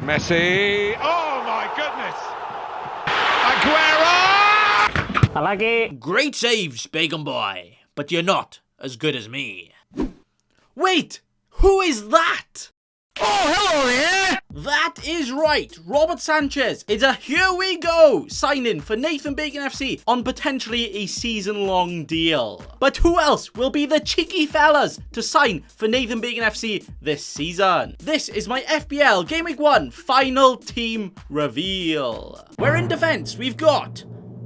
Messi. Oh my goodness. Aguero! I like it. Great saves, Bacon Boy, but you're not as good as me. Wait, who is that? Oh, hello there. That is right, Robert Sanchez. It's a here we go signing for Nathan Bacon FC on potentially a season-long deal. But who else will be the cheeky fellas to sign for Nathan Bacon FC this season? This is my FPL Game Week 1 final team reveal. Where in defence we've got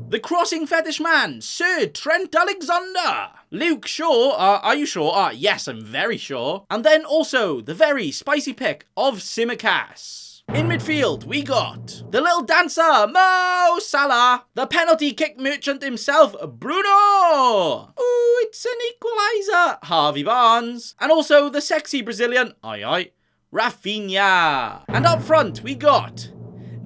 the crossing fetish man, Sir Trent Alexander. Luke Shaw, are you sure? Yes, I'm very sure. And then also the very spicy pick of Simicast. In midfield, we got the little dancer, Mo Salah. The penalty kick merchant himself, Bruno. Ooh, it's an equaliser, Harvey Barnes. And also the sexy Brazilian, Rafinha. And up front, we got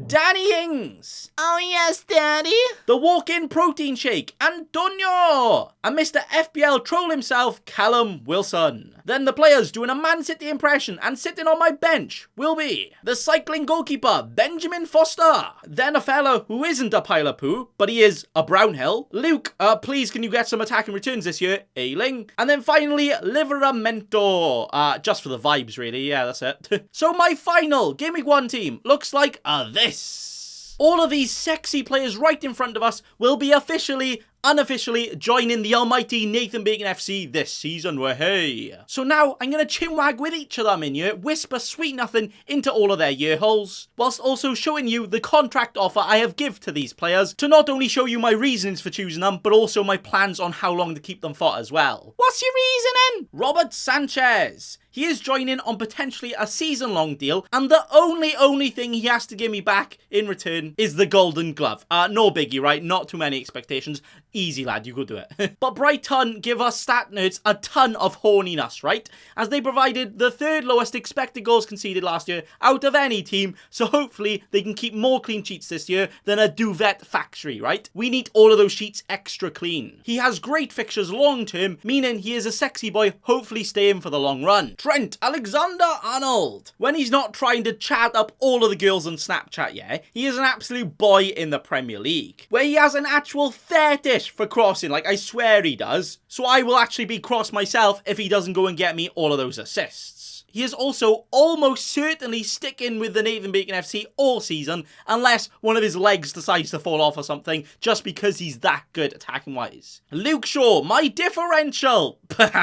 Danny Ings. Oh yes, Daddy. The walk-in protein shake, Antonio. And Mr. FPL troll himself, Callum Wilson. Then the players doing a Man City impression and sitting on my bench will be the cycling goalkeeper, Benjamin Foster. Then a fella who isn't a pile of poo, but he is a Brownhill. Luke, please can you get some attacking returns this year? Ailing. And then finally, Liveramento. Just for the vibes, really. Yeah, that's it. So my final Game Week 1 team looks like this. All of these sexy players right in front of us will be unofficially joining the almighty Nathan Bacon FC this season. Hey. So now I'm going to chinwag with each of them in here, whisper sweet nothing into all of their ear holes, whilst also showing you the contract offer I have give to these players to not only show you my reasons for choosing them, but also my plans on how long to keep them for as well. What's your reasoning? Robert Sanchez. He is joining on potentially a season-long deal, and the only thing he has to give me back in return is the golden glove. No biggie, right? Not too many expectations. Easy, lad, you could do it. But Brighton give us stat nerds a ton of horniness, right? As they provided the third lowest expected goals conceded last year out of any team, so hopefully they can keep more clean sheets this year than a duvet factory, right? We need all of those sheets extra clean. He has great fixtures long-term, meaning he is a sexy boy, hopefully staying for the long run. Trent Alexander-Arnold. When he's not trying to chat up all of the girls on Snapchat, yeah, he is an absolute boy in the Premier League, where he has an actual fetish for crossing, like I swear he does. So I will actually be cross myself if he doesn't go and get me all of those assists. He is also almost certainly sticking with the Nathan Bacon FC all season, unless one of his legs decides to fall off or something, just because he's that good attacking-wise. Luke Shaw, my differential.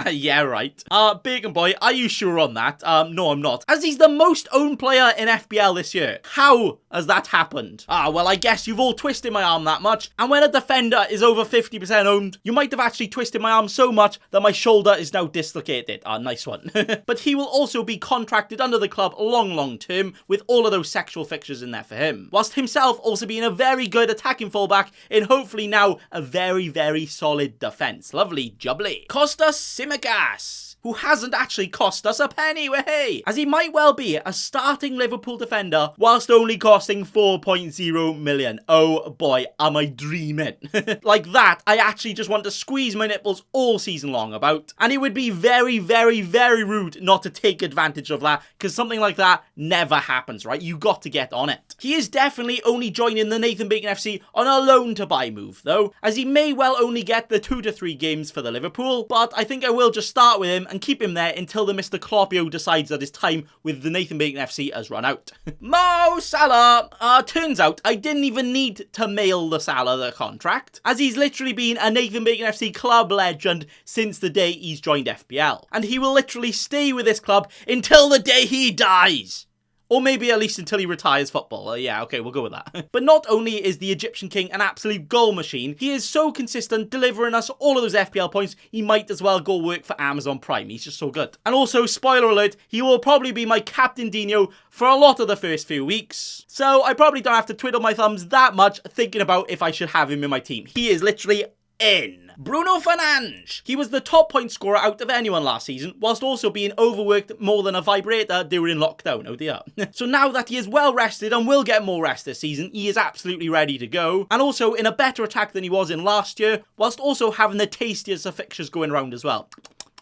Yeah, right. Bacon Boy, are you sure on that? No, I'm not. As he's the most owned player in FPL this year. How has that happened? Well, I guess you've all twisted my arm that much, and when a defender is over 50% owned, you might have actually twisted my arm so much that my shoulder is now dislocated. Nice one. But he will also be contracted under the club long term with all of those sexual fixtures in there for him, whilst himself also being a very good attacking fullback in hopefully now a very solid defence. Lovely jubbly. Costas Simicast, who hasn't actually cost us a penny, hey, as he might well be a starting Liverpool defender whilst only costing 4.0 million. Oh boy, am I dreaming. Like that, I actually just want to squeeze my nipples all season long about, and it would be very rude not to take advantage of that, because something like that never happens, right? You got to get on it. He is definitely only joining the Nathan Bacon FC on a loan to buy move though, as he may well only get the 2 to 3 games for the Liverpool, but I think I will just start with him and keep him there until the Mr. Kloppio decides that his time with the Nathan Bacon FC has run out. Mo Salah. Turns out I didn't even need to mail the Salah the contract, as he's literally been a Nathan Bacon FC club legend since the day he's joined FPL. And he will literally stay with this club until the day he dies. Or maybe at least until he retires football. Yeah, okay, we'll go with that. But not only is the Egyptian King an absolute goal machine, he is so consistent, delivering us all of those FPL points, he might as well go work for Amazon Prime. He's just so good. And also, spoiler alert, he will probably be my Captain Dino for a lot of the first few weeks. So I probably don't have to twiddle my thumbs that much thinking about if I should have him in my team. He is literally in. Bruno Fernandes. He was the top point scorer out of anyone last season, whilst also being overworked more than a vibrator during lockdown. Oh dear. So now that he is well rested and will get more rest this season, he is absolutely ready to go, and also in a better attack than he was in last year, whilst also having the tastiest of fixtures going around as well.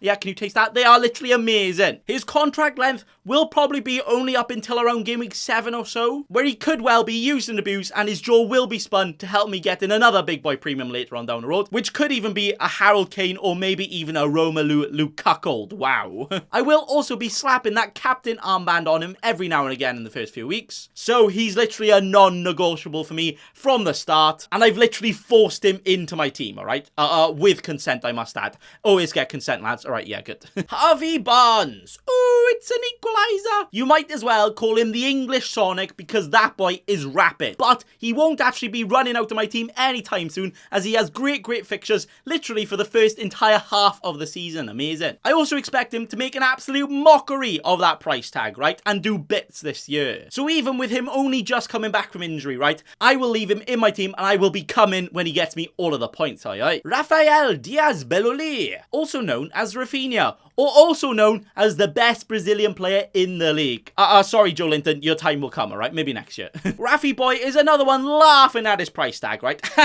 Yeah, can you taste that? They are literally amazing. His contract length will probably be only up until around game week 7 or so, where he could well be used and abused, and his jaw will be spun to help me get in another big boy premium later on down the road, which could even be a Harold Kane or maybe even a Romelu Lukaku. Wow. I will also be slapping that captain armband on him every now and again in the first few weeks. So he's literally a non-negotiable for me from the start, and I've literally forced him into my team, alright? With consent, I must add. Always get consent, lads. Alright, yeah, good. Harvey Barnes. Oh, it's an equaliser. You might as well call him the English Sonic because that boy is rapid. But he won't actually be running out of my team anytime soon, as he has great fixtures literally for the first entire half of the season. Amazing. I also expect him to make an absolute mockery of that price tag, right? And do bits this year. So even with him only just coming back from injury, right? I will leave him in my team and I will be coming when he gets me all of the points, alright? Rafael Diaz-Beloli, also known as Rafinha, or also known as the best Brazilian player in the league. Sorry, Joe Linton, your time will come, alright? Maybe next year. Rafi boy is another one laughing at his price tag, right? 6.5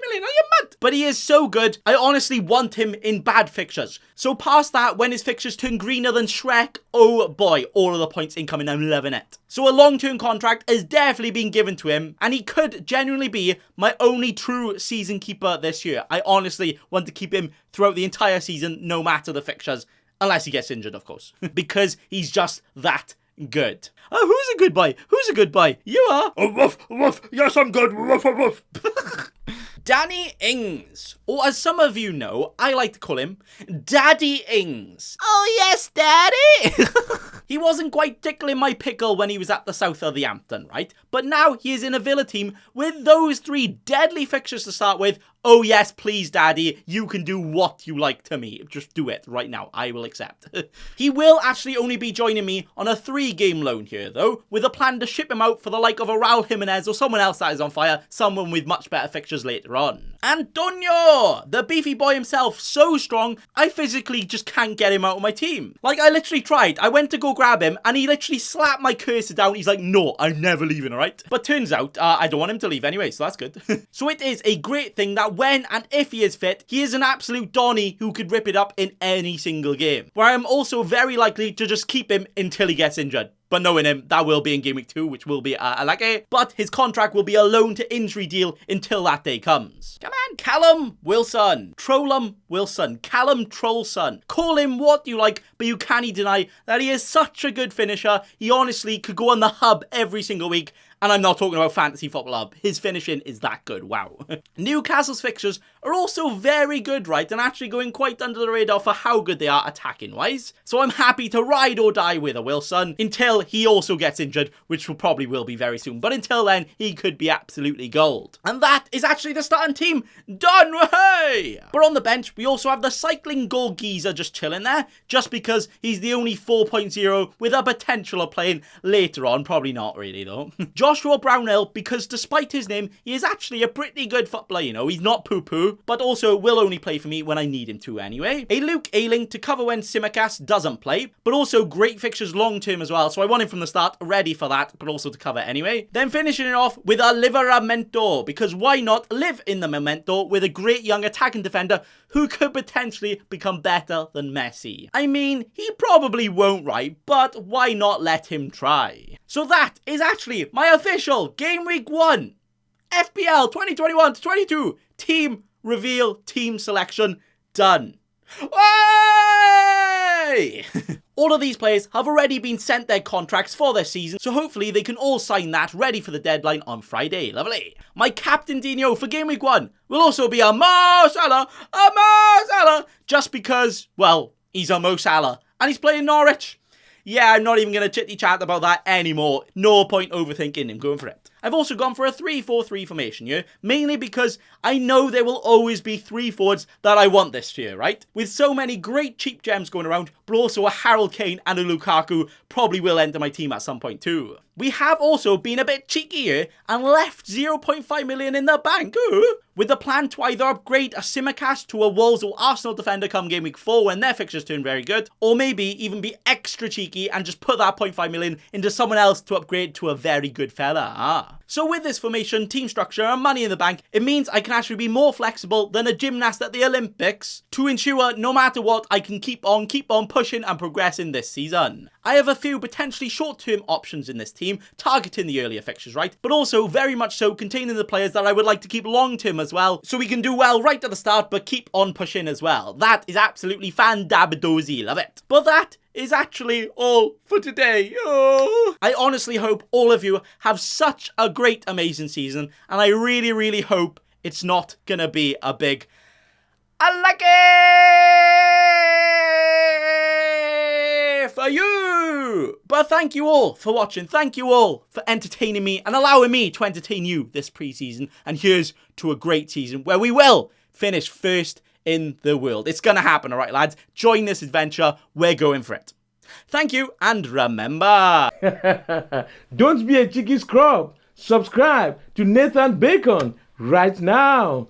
million, are you mad? But he is so good, I honestly want him in bad fixtures. So past that, when his fixtures turn greener than Shrek, oh boy, all of the points incoming, I'm loving it. So a long-term contract is definitely being given to him, and he could genuinely be my only true season keeper this year. I honestly want to keep him throughout the entire season, no matter the fixtures, unless he gets injured, of course, because he's just that good. Oh, who's a good boy? Who's a good boy? You are. Oh, woof, woof. Yes, I'm good. Woof, woof, woof. Danny Ings, or as some of you know, I like to call him Daddy Ings. Oh yes, Daddy! He wasn't quite tickling my pickle when he was at the south of the Hampton, right? But now he is in a Villa team with those 3 deadly fixtures to start with. Oh yes, please Daddy, you can do what you like to me. Just do it right now, I will accept. He will actually only be joining me on a 3-game loan here though, with a plan to ship him out for the like of a Raul Jimenez or someone else that is on fire, someone with much better fixtures later on. Antonio, the beefy boy himself, so strong, I physically just can't get him out of my team. Like, I literally tried. I went to go grab him, and he literally slapped my cursor down. He's like, no, I'm never leaving, alright? But turns out, I don't want him to leave anyway, so that's good. So it is a great thing that when and if he is fit, he is an absolute Donny who could rip it up in any single game. Where I'm also very likely to just keep him until he gets injured. But knowing him, that will be in game week 2, which will be a lucky. But his contract will be a loan to injury deal until that day comes. Come on, Callum Wilson. Trollum Wilson. Callum Trollson. Call him what you like, but you can't deny that he is such a good finisher. He honestly could go on the hub every single week. And I'm not talking about Fantasy Football Hub. His finishing is that good. Wow. Newcastle's fixtures are also very good, right? And actually going quite under the radar for how good they are attacking-wise. So I'm happy to ride or die with a Wilson until he also gets injured, which will be very soon. But until then, he could be absolutely gold. And that is actually the starting team done. Hey! But on the bench, we also have the cycling goal geezer just chilling there, just because he's the only 4.0 with a potential of playing later on. Probably not really, though. Joshua Brownhill, because despite his name, he is actually a pretty good footballer, you know. He's not poo-poo, but also will only play for me when I need him to anyway. A Luke Ayling to cover when Tsimikas doesn't play, but also great fixtures long-term as well, so I want him from the start, ready for that, but also to cover anyway. Then finishing it off with a Livramento, because why not live in the Memento with a great young attacking defender who could potentially become better than Messi. I mean, he probably won't, right? But why not let him try? So that is actually my official Game Week 1 FPL 2021-22 team reveal, team selection done. Way! All of these players have already been sent their contracts for this season, so hopefully they can all sign that ready for the deadline on Friday. Lovely. My captain Dino for Game Week 1 will also be a Mo Salah, just because, well, he's a Mo Salah, and he's playing Norwich. Yeah, I'm not even going to chitty-chat about that anymore. No point overthinking him, going for it. I've also gone for a 3-4-3 formation here, mainly because I know there will always be 3 forwards that I want this year, right? With so many great cheap gems going around, but also a Harold Kane and a Lukaku probably will enter my team at some point too. We have also been a bit cheeky here and left 0.5 million in the bank, with the plan to either upgrade a Tsimikas to a Wolves or Arsenal defender come Game Week 4 when their fixtures turn very good, or maybe even be extra cheeky and just put that 0.5 million into someone else to upgrade to a very good fella. So with this formation, team structure and money in the bank, it means I can actually be more flexible than a gymnast at the Olympics to ensure no matter what, I can keep on pushing and progressing this season. I have a few potentially short-term options in this team, targeting the earlier fixtures, right? But also very much so containing the players that I would like to keep long-term as well, so we can do well right at the start, but keep on pushing as well. That is absolutely fan-dabadozy, love it. But that is actually all for today. Oh. I honestly hope all of you have such a great, amazing season, and I really, really hope it's not gonna be a big unlucky for you. But thank you all for watching. Thank you all for entertaining me and allowing me to entertain you this pre-season. And here's to a great season where we will finish first in the world. It's gonna happen, alright lads? Join this adventure. We're going for it. Thank you, and remember... Don't be a cheeky scrub. Subscribe to Nathan Bacon right now.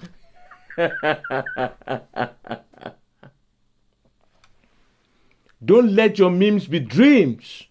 Don't let your memes be dreams.